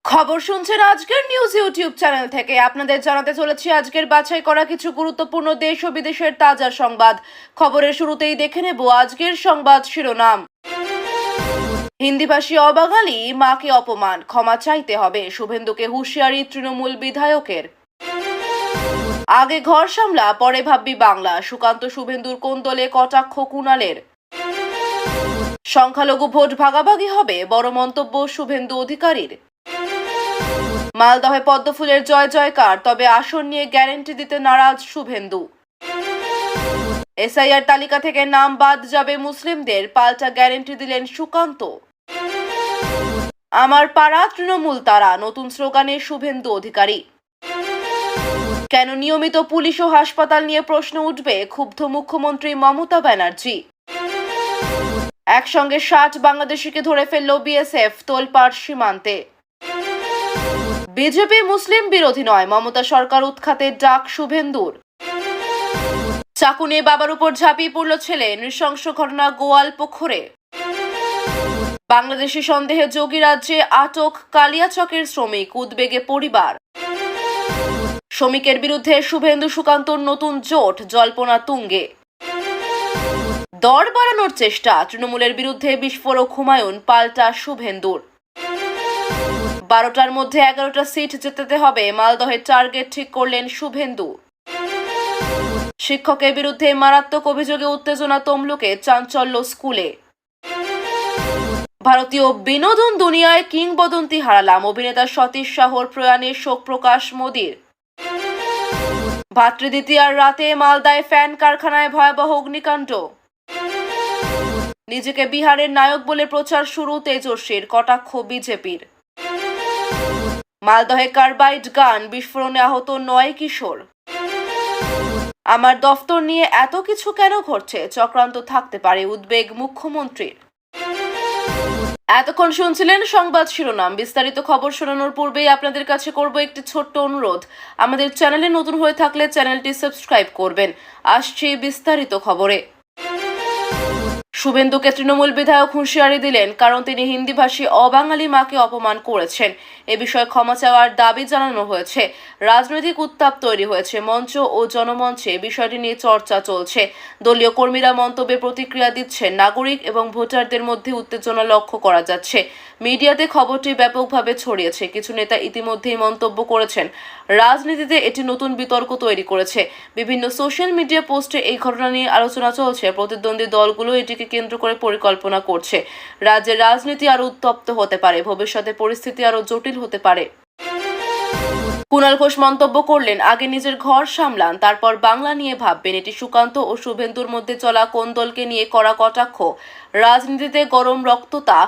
খবর শুনছেন আজকের নিউজ ইউটিউব চ্যানেল থেকে। আপনাদের জানাতে চলেছি আজকের বাছাই করা কিছু গুরুত্বপূর্ণ দেশ ও বিদেশের তাজা সংবাদ। খবরের শুরুতেই দেখে নেব আজকের সংবাদ শিরোনাম। হিন্দিভাষী অবাঙালি মাকে অপমান, ক্ষমা চাইতে হবে, শুভেন্দুকে হুঁশিয়ারি তৃণমূল বিধায়কের। আগে ঘর সামলা, পরে ভাববি বাংলা, সুকান্ত শুভেন্দুর কোন্দলে কটাক্ষ কুণালের। সংখ্যালঘু ভোট ভাগাভাগি হবে, বড় মন্তব্য শুভেন্দু অধিকারীর। মালদহে পদ্মফুলের জয় জয়কার, তবে আসন নিয়ে গ্যারান্টি দিতে নারাজ শুভেন্দু। এসআইআর তালিকা থেকে নাম বাদ যাবে মুসলিমদের, পাল্টা গ্যারান্টি দিলেন সুকান্ত। আমার পাড়া তৃণমূল তারা, নতুন স্লোগানে শুভেন্দু অধিকারী। কেন নিয়মিত পুলিশ ও হাসপাতাল নিয়ে প্রশ্ন উঠবে, ক্ষুব্ধ মুখ্যমন্ত্রী মমতা ব্যানার্জি। একসঙ্গে 60 বাংলাদেশিকে ধরে ফেলল বিএসএফ, তোলপাড় সীমান্তে। বিজেপি মুসলিম বিরোধী নয়, মমতা সরকার উৎখাতের ডাক শুভেন্দুর। চাকু নিয়ে বাবার উপর ঝাঁপিয়ে পড়ল ছেলে, নৃশংস ঘটনা গোয়ালপুকুরে। বাংলাদেশি সন্দেহে যোগীরাজ্যে আটক কালিয়াচকের শ্রমিক, উদ্বেগে পরিবার। শ্রমিকের বিরুদ্ধে শুভেন্দু সুকান্তর নতুন জোট, জল্পনা তুঙ্গে। দর বাড়ানোর চেষ্টা, তৃণমূলের বিরুদ্ধে বিস্ফোরক হুমায়ুন, পাল্টা শুভেন্দুর। 12টার মধ্যে 11টা সিট জেতাতে হবে, মালদহের টার্গেট ঠিক করলেন শুভেন্দু। শিক্ষকের বিরুদ্ধে মারাত্মক অভিযোগে উত্তেজনা তমলুকে, চাঞ্চল্য স্কুলে। ভারতীয় বিনোদন দুনিয়ায় কিংবদন্তি হারালাম, অভিনেতা সতীশ সাহর প্রয়াণে শোক প্রকাশ মোদির। ভাতৃদ্বিতীয়ার রাতে মালদায় ফ্যান কারখানায় ভয়াবহ অগ্নিকাণ্ড। নিজেকে বিহারের নায়ক বলে প্রচার শুরু তেজস্বীর, কটাক্ষ বিজেপির। মালদহে কার্বাইড গান, বিস্ফোরণে আহত 9 কিশোর। আমার দফতর নিয়ে এত কিছু কেন ঘটছে, চক্রান্ত থাকতে পারে, উদ্বেগ মুখ্যমন্ত্রীর। এতক্ষণ শুনছিলেন সংবাদ শিরোনাম। বিস্তারিত খবর শোনানোর পূর্বেই আপনাদের কাছে করব একটি ছোট্ট অনুরোধ। আমাদের চ্যানেলে নতুন হয়ে থাকলে চ্যানেলটি সাবস্ক্রাইব করবেন। আসছি বিস্তারিত খবরে। শুভেন্দুকে তৃণমূল বিধায়ক হুঁশিয়ারি দিলেন, কারণ তিনি হিন্দিভাষী অবাঙালি মাকে অপমান করেছেন। এ বিষয়ে ক্ষমা চাওয়ার দাবি জানানো হয়েছে। রাজনৈতিক উত্তাপ তৈরি হয়েছে, মঞ্চ ও জনমঞ্চে বিষয়টি নিয়ে চর্চা চলছে। দলীয় কর্মীরা মন্তব্যে প্রতিক্রিয়া দিচ্ছেন, নাগরিক এবং ভোটারদের মধ্যে উত্তেজনা লক্ষ্য করা যাচ্ছে। মিডিয়াতে খবরটি ব্যাপকভাবে ছড়িয়েছে, কিছু নেতা ইতিমধ্যেই মন্তব্য করেছেন। রাজনীতিতে এটি নতুন বিতর্ক তৈরি করেছে। বিভিন্ন সোশ্যাল মিডিয়া পোস্টে এই ঘটনা নিয়ে আলোচনা চলছে। প্রতিদ্বন্দ্বী দলগুলো এটিকে কেন্দ্র করে পরিকল্পনা করছে। রাজ্যের রাজনীতি আরো উত্তপ্ত হতে পারে, ভবিষ্যতে পরিস্থিতি আরো জটিল হতে পারে। কুণাল ঘোষ মন্তব্য করলেন, আগে নিজের ঘর সামলান, তারপর বাংলা নিয়ে ভাববেন। এটি সুকান্ত ও শুভেন্দুর মধ্যে চলা কোন্দলকে নিয়ে করা কটাক্ষ। রাজনীতিতে গরম রক্ততা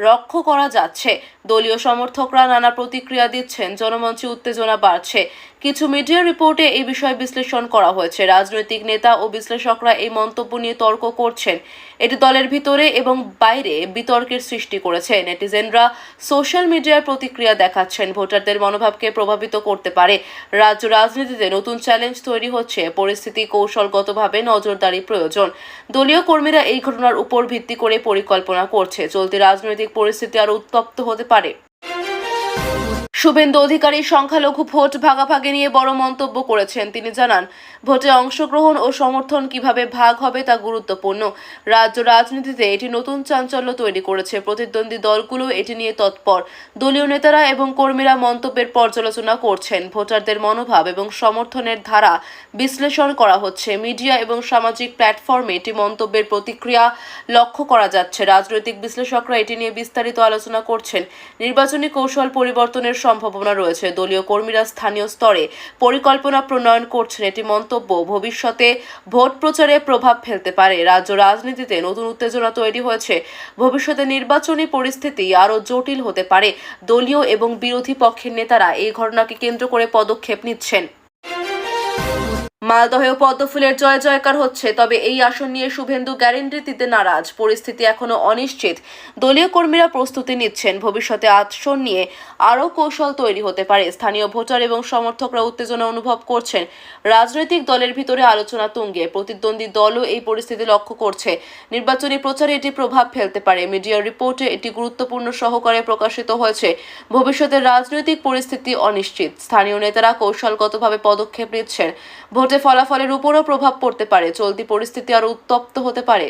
লক্ষ্য করা যাচ্ছে। দলীয় সমর্থকরা নানা প্রতিক্রিয়া দিচ্ছেন, জনমঞ্চে উত্তেজনা বাড়ছে। কিছু মিডিয়া রিপোর্টে এই বিষয়ে বিশ্লেষণ করা হয়েছে। রাজনৈতিক নেতা ও বিশ্লেষকরা এই মন্তব্য নিয়ে তর্ক করছেন। এটি দলের ভিতরে এবং বাইরে বিতর্কের সৃষ্টি করেছে। নেটিজেনরা সোশ্যাল মিডিয়ায় প্রতিক্রিয়া দেখাচ্ছেন, ভোটারদের মনোভাবকে প্রভাবিত করতে পারে। রাজ্য রাজনীতিতে নতুন চ্যালেঞ্জ তৈরি হচ্ছে, পরিস্থিতি কৌশলগতভাবে নজরদারি প্রয়োজন। দলীয় কর্মীরা এই ঘটনার উপর ভিত্তি করে পরিকল্পনা করছে। চলতি রাজনৈতিক পরিস্থিতি আরো উত্তপ্ত হতে পারে। শুভেন্দু অধিকারী সংখ্যালঘু ভোট ভাগাভাগি নিয়ে বড় মন্তব্য করেছেন। তিনি জানান, ভোটে অংশগ্রহণ ও সমর্থন কিভাবে ভাগ হবে তা গুরুত্বপূর্ণ। রাজ্য রাজনীতিতে এটি নতুন চাঞ্চল্য তৈরি করেছে। প্রতিদ্বন্দ্বী দলগুলো এটি নিয়ে তৎপর। দলীয় নেতারা এবং কর্মীরা মন্তব্যের পর্যালোচনা করছেন। ভোটারদের মনোভাব এবং সমর্থনের ধারা বিশ্লেষণ করা হচ্ছে। মিডিয়া এবং সামাজিক প্ল্যাটফর্মে এটি মন্তব্যের প্রতিক্রিয়া লক্ষ্য করা যাচ্ছে। রাজনৈতিক বিশ্লেষকরা এটি নিয়ে বিস্তারিত আলোচনা করছেন। নির্বাচনী কৌশল পরিবর্তনের সম্ভাবনা রয়েছে। দলীয় কর্মীরা স্থানীয় স্তরে পরিকল্পনা প্রণয়ন করছেন। এটি মন্তব্য ভবিষ্যতে ভোট প্রচারে প্রভাব ফেলতে পারে। রাজ্য রাজনীতিতে নতুন উত্তেজনা তৈরি হয়েছে। ভবিষ্যতে নির্বাচনী পরিস্থিতি আরও জটিল হতে পারে। দলীয় এবং বিরোধী পক্ষের নেতারা এই ঘটনাকে কেন্দ্র করে পদক্ষেপ নিচ্ছেন। মালদহেও পদ্মফুলের জয় জয়কার হচ্ছে, তবে এই আসন নিয়ে শুভেন্দু গ্যারেন্টি দিতে নারাজ। পরিস্থিতি এখনো অনিশ্চিত। দলীয় কর্মীরা প্রস্তুতি নিচ্ছেন, ভবিষ্যতে আসন নিয়ে আরও কৌশল তৈরি হতে পারে। স্থানীয় ভোটার এবং সমর্থকরা উত্তেজনা অনুভব করছেন। রাজনৈতিক দলের ভিতরে আলোচনা তুঙ্গে। প্রতিদ্বন্দ্বী দলও এই পরিস্থিতি লক্ষ্য করছে। নির্বাচনী প্রচারে এটি প্রভাব ফেলতে পারে। মিডিয়ার রিপোর্টে এটি গুরুত্বপূর্ণ সহকারে প্রকাশিত হয়েছে। ভবিষ্যতের রাজনৈতিক পরিস্থিতি অনিশ্চিত। স্থানীয় নেতারা কৌশলগতভাবে পদক্ষেপ নিচ্ছেন। ভোটে ফলাফলের উপরও প্রভাব পড়তে পারে। চলতি পরিস্থিতি আরও উত্তপ্ত হতে পারে।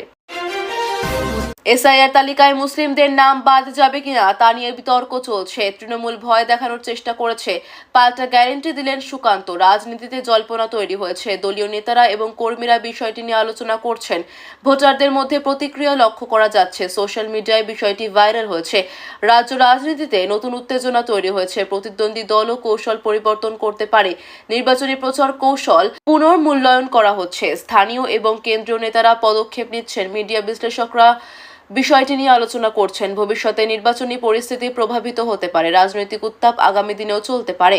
এসআইআর তালিকায় মুসলিমদের নাম বাদ যাবে কিনা তা নিয়ে বিতর্ক চলছে। তৃণমূল ভয় দেখানোর চেষ্টা করেছে, পাল্টা গ্যারেন্টি দিলেন সুকান্ত। রাজনীতিতে জল্পনা তৈরি হয়েছে। দলীয় নেতারা এবং কর্মীরা বিষয়টি নিয়ে আলোচনা করছেন। ভোটারদের মধ্যে প্রতিক্রিয়া লক্ষ্য করা যাচ্ছে। সোশ্যাল মিডিয়ায় বিষয়টি ভাইরাল হয়েছে। রাজ্য রাজনীতিতে নতুন উত্তেজনা তৈরি হয়েছে। প্রতিদ্বন্দ্বী দলও কৌশল পরিবর্তন করতে পারে। নির্বাচনী প্রচার কৌশল পুনর্মূল্যায়ন করা হচ্ছে। স্থানীয় এবং কেন্দ্রীয় নেতারা পদক্ষেপ নিচ্ছেন। মিডিয়া বিশ্লেষকরা বিষয়টি নিয়ে আলোচনা করছেন। ভবিষ্যতে নির্বাচনী পরিস্থিতি প্রভাবিত হতে পারে। রাজনৈতিক উত্তাপ আগামী দিনেও চলতে পারে।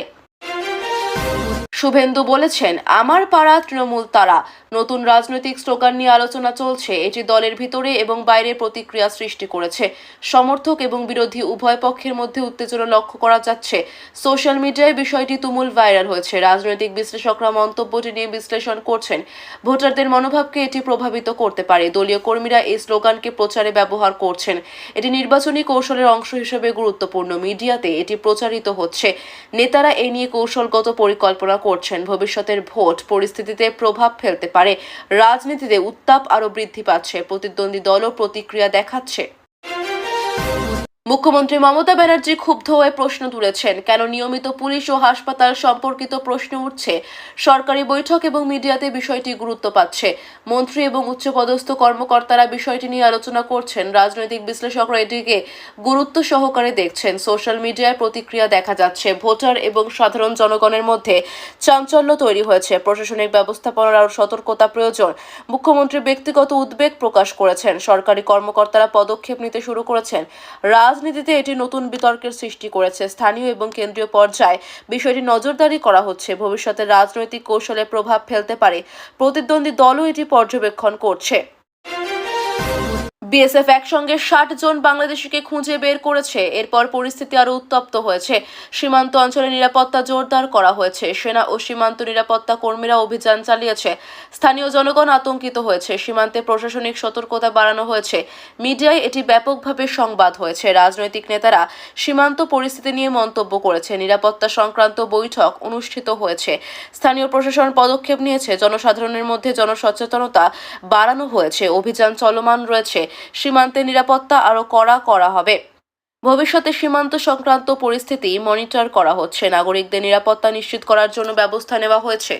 শুভেন্দু বলেছেন, আমার পাড়া তৃণমূল তারা। নতুন রাজনৈতিক স্লোগান নিয়ে আলোচনা চলছে। এটি দলের ভিতরে এবং বাইরে প্রতিক্রিয়া সৃষ্টি করেছে। সমর্থক এবং বিরোধী উভয় পক্ষের মধ্যে উত্তেজনা লক্ষ্য করা যাচ্ছে। সোশ্যাল মিডিয়ায় বিষয়টি তুমুল ভাইরাল হয়েছে। রাজনৈতিক বিশ্লেষকরা মন্তব্যটি নিয়ে বিশ্লেষণ করছেন। ভোটারদের মনোভাবকে এটি প্রভাবিত করতে পারে। দলীয় কর্মীরা এই স্লোগানকে প্রচারে ব্যবহার করছেন। এটি নির্বাচনী কৌশলের অংশ হিসেবে গুরুত্বপূর্ণ। মিডিয়াতে এটি প্রচারিত হচ্ছে। নেতারা এ নিয়ে কৌশলগত পরিকল্পনা করছেন। ভবিষ্যতের ভোট পরিস্থিতিতে প্রভাব ফেলতে পারে। রাজনীতিতে উত্তাপ আরও বৃদ্ধি পাচ্ছে। প্রতিদ্বন্দ্বী দলও প্রতিক্রিয়া দেখাচ্ছে। মুখ্যমন্ত্রী মমতা ব্যানার্জি ক্ষুব্ধ হয়ে প্রশ্ন তুলেছেন, কেন নিয়মিত পুলিশ ও হাসপাতাল সম্পর্কিত প্রশ্ন উঠছে। সরকারি বৈঠক এবং মিডিয়াতে বিষয়টি গুরুত্ব পাচ্ছে। মন্ত্রী এবং উচ্চপদস্থ কর্মকর্তারা বিষয়টি নিয়ে আলোচনা করছেন। রাজনৈতিক বিশ্লেষকরা এটিকে গুরুত্ব সহকারে দেখছেন। সোশ্যাল মিডিয়ায় প্রতিক্রিয়া দেখা যাচ্ছে। ভোটার এবং সাধারণ জনগণের মধ্যে চাঞ্চল্য তৈরি হয়েছে। প্রশাসনিক ব্যবস্থাপনার আরও সতর্কতা প্রয়োজন। মুখ্যমন্ত্রী ব্যক্তিগত উদ্বেগ প্রকাশ করেছেন। সরকারি কর্মকর্তারা পদক্ষেপ নিতে শুরু করেছেন। রাজনীতিতে এটি নতুন বিতর্কের সৃষ্টি করেছে। স্থানীয় এবং কেন্দ্রীয় পর্যায়ে বিষয়টি নজরদারি করা হচ্ছে। ভবিষ্যতে রাজনৈতিক কৌশলে প্রভাব ফেলতে পারে। প্রতিদ্বন্দ্বী দলও এটি পর্যবেক্ষণ করছে। বিএসএফ একসঙ্গে 60 জন বাংলাদেশিকে খুঁজে বের করেছে। এরপর পরিস্থিতি আরও উত্তপ্ত হয়েছে। সীমান্ত অঞ্চলে নিরাপত্তা জোরদার করা হয়েছে। সেনা ও সীমান্ত নিরাপত্তা কর্মীরা অভিযান চালিয়েছে। স্থানীয় জনগণ আতঙ্কিত হয়েছে। সীমান্তে প্রশাসনিক সতর্কতা বাড়ানো হয়েছে। মিডিয়ায় এটি ব্যাপকভাবে সংবাদ হয়েছে। রাজনৈতিক নেতারা সীমান্ত পরিস্থিতি নিয়ে মন্তব্য করেছে। নিরাপত্তা সংক্রান্ত বৈঠক অনুষ্ঠিত হয়েছে। স্থানীয় প্রশাসন পদক্ষেপ নিয়েছে। জনসাধারণের মধ্যে জনসচেতনতা বাড়ানো হয়েছে। অভিযান চলমান রয়েছে। সীমান্তে নিরাপত্তা আরও কড়া করা হবে। ভবিষ্যতে সীমান্ত সংক্রান্ত পরিস্থিতি মনিটর করা হচ্ছে। নাগরিকদের নিরাপত্তা নিশ্চিত করার জন্য ব্যবস্থা নেওয়া হয়েছে।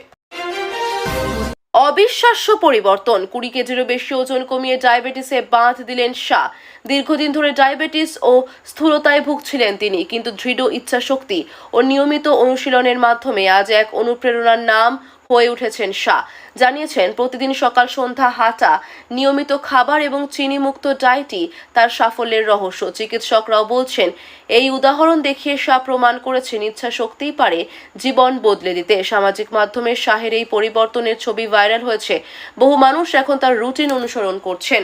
অবিশ্বাস্য পরিবর্তন। 20 কেজিরও বেশি ওজন কমিয়ে ডায়াবেটিসে বাঁধ দিলেন শাহ। দীর্ঘদিন ধরে ডায়াবেটিস ও স্থূলতায় ভুগছিলেন তিনি, কিন্তু দৃঢ় ইচ্ছাশক্তি ও নিয়মিত অনুশীলনের মাধ্যমে আজ এক অনুপ্রেরণার নাম হয়ে উঠেছেন শাহ। জানিয়েছেন, প্রতিদিন সকাল সন্ধ্যা হাঁটা, নিয়মিত খাবার এবং চিনিমুক্ত ডায়েটই তার সাফল্যের রহস্য। চিকিৎসকরাও বলছেন, এই উদাহরণ দেখিয়ে শাহ প্রমাণ করেছেন ইচ্ছা শক্তিই পারে জীবন বদলে দিতে। সামাজিক মাধ্যমে শাহের এই পরিবর্তনের ছবি ভাইরাল হয়েছে। বহু মানুষ এখন তার রুটিন অনুসরণ করছেন।